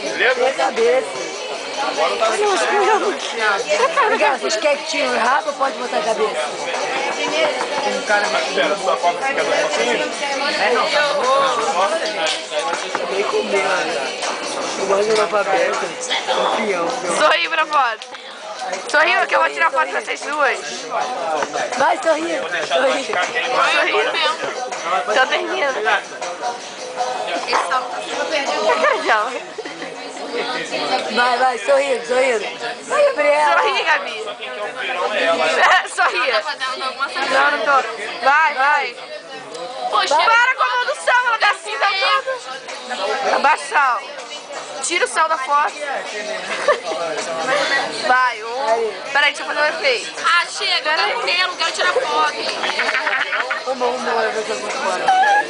Beleza? A cabeça. Miguel, vocês querem que tire o rabo ou pode botar a cabeça? Tem um cara que espera sua foto que quer dar É não, nem comer, eu gosto de Europa aberta, campeão. Sorri pra foto. Sorriu que eu vou tirar foto pra vocês duas. Vai, sorri. Sorri. Sorriu mesmo. Tô terminando. Esse salto tá super perdido. Vai, sorrindo. Vai, Gabriela. Sorri, Gabi. Sorri. Não, não tô. Vai. Poxa, para com a mão do sal, ela dá assim, tá toda. Abaixa o sal. Tira o sal da foto. Vai, peraí, deixa eu fazer um efeito. Ah, chega, tá no pelo, quero tirar foto. Vamos embora, vai ser muito fora.